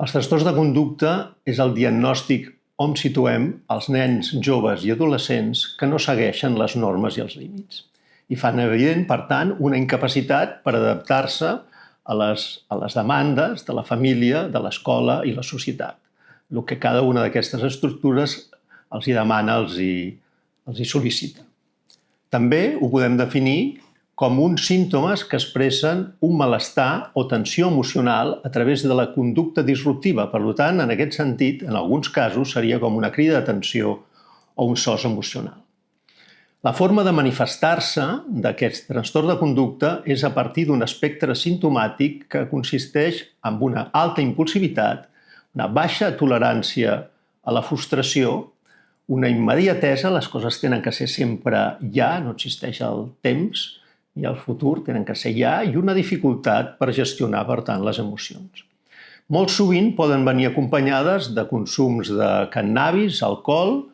Els trastorns de conducta és el diagnòstic on situem els nens, joves i adolescents que no segueixen les normes i els límits i fan evident, per tant, una incapacitat per adaptar-se a les demandes de la família, de l'escola i la societat. El que cada una d'aquestes estructures els hi demana, els hi sol·licita. També ho podem definir com uns símptomes que expressen un malestar o tensió emocional a través de la conducta disruptiva. Per tant, en aquest sentit, en alguns casos, seria com una crida d'atenció o un sos emocional. La forma de manifestar-se d'aquest trastorn de conducta és a partir d'un espectre simptomàtic que consisteix en una alta impulsivitat, una baixa tolerància a la frustració, una immediatesa, les coses tenen que ser sempre ja, no existeix el temps i el futur, tenen que ser ja, i una dificultat per gestionar, per tant, les emocions. Molt sovint poden venir acompanyades de consums de cannabis, alcohol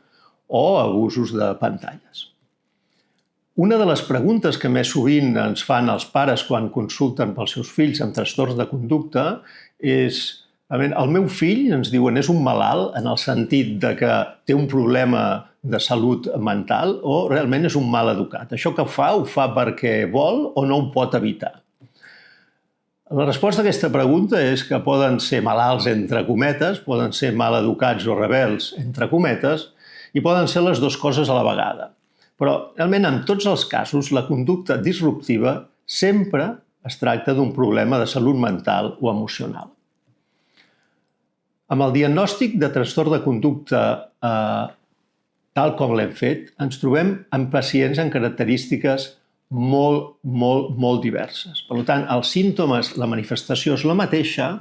o abusos de pantalles. Una de les preguntes que més sovint ens fan els pares quan consulten pels seus fills amb trastorns de conducta és: el meu fill, ens diuen, és un malalt en el sentit de que té un problema de salut mental o realment és un mal educat? Això que ho fa perquè vol o no ho pot evitar? La resposta a aquesta pregunta és que poden ser malalts entre cometes, poden ser mal educats o rebels entre cometes i poden ser les dues coses a la vegada. Però realment en tots els casos la conducta disruptiva sempre es tracta d'un problema de salut mental o emocional. Amb el diagnòstic de trastorn de conducta tal com l'hem fet, ens trobem amb pacients amb característiques molt diverses. Per tant, els símptomes, la manifestació és la mateixa,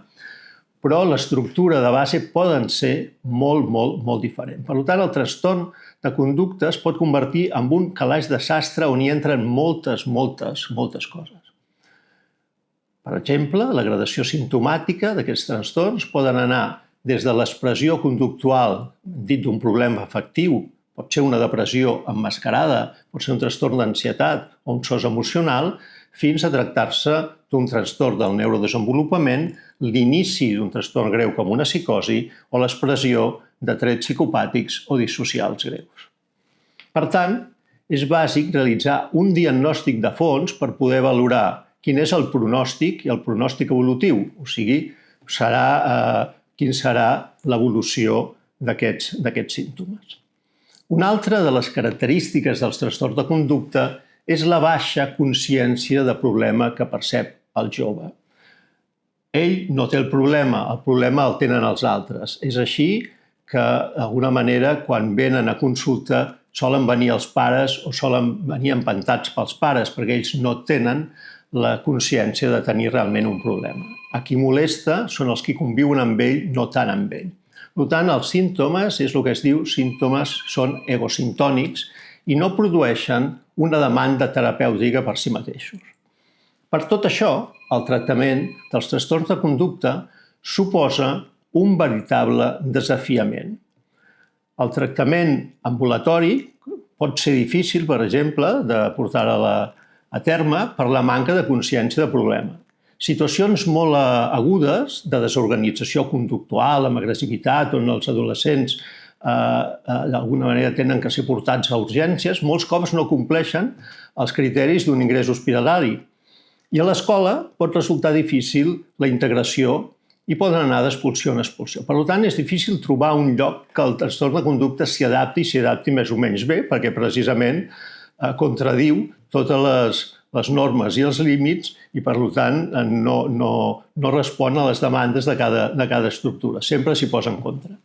però l'estructura de base poden ser molt diferent. Per tant, el trastorn de conducta es pot convertir en un calaix de sastre on hi entren moltes coses. Per exemple, la gradació simptomàtica d'aquests trastorns poden anar des de l'expressió conductual, dit d'un problema afectiu, pot ser una depressió emmascarada, pot ser un trastorn d'ansietat o un sos emocional, fins a tractar-se d'un trastorn del neurodesenvolupament, l'inici d'un trastorn greu com una psicosi o l'expressió de trets psicopàtics o dissocials greus. Per tant, és bàsic realitzar un diagnòstic de fons per poder valorar quin és el pronòstic i el pronòstic evolutiu, o sigui, quina serà l'evolució d'aquests símptomes. Una altra de les característiques dels trastorns de conducta és la baixa consciència de problema que percep el jove. Ell no té el problema el tenen els altres. És així que, d'alguna manera, quan venen a consulta, solen venir els pares o solen venir empantats pels pares, perquè ells no tenen la consciència de tenir realment un problema. A qui molesta són els que conviuen amb ell, no tant amb ell. Per tant, els símptomes, és el que es diu, símptomes són egosimptònics i no produeixen una demanda terapèutica per si mateixos. Per tot això, el tractament dels trastorns de conducta suposa un veritable desafiament. El tractament ambulatori pot ser difícil, per exemple, de portar a terme per la manca de consciència de problema. Situacions molt agudes de desorganització conductual, amb agressivitat, on els adolescents d'alguna manera tenen que ser portats a urgències, molts cops no compleixen els criteris d'un ingrés hospitalari. I a l'escola pot resultar difícil la integració i poden anar d'expulsió en expulsió. Per tant, és difícil trobar un lloc que el trastorn de conducta s'hi adapti més o menys bé, perquè precisament contradiu totes les normes i els límits i, per tant, no respon a les demandes de cada estructura. Sempre s'hi posa en contra.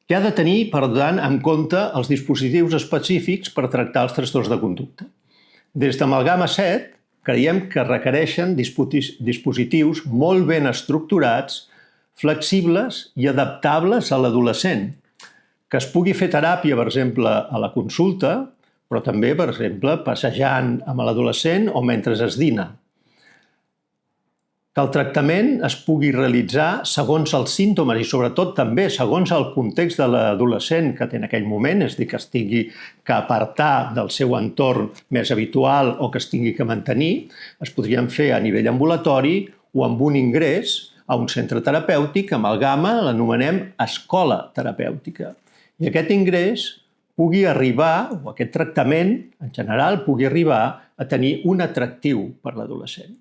Què ha de tenir, per tant, en compte els dispositius específics per tractar els trastorns de conducta? Des d'Amalgama 7, creiem que requereixen dispositius molt ben estructurats, flexibles i adaptables a l'adolescent, que es pugui fer teràpia, per exemple, a la consulta, però també, per exemple, passejant amb l'adolescent o mentre es dina. Que el tractament es pugui realitzar segons els símptomes i, sobretot, també segons el context de l'adolescent que té en aquell moment, és a dir, que es tingui que apartar del seu entorn més habitual o que es tingui que mantenir, es podrien fer a nivell ambulatori o amb un ingrés a un centre terapèutic, amalgama, l'anomenem escola terapèutica. I aquest ingrés pugui arribar, o aquest tractament en general, pugui arribar a tenir un atractiu per l'adolescent.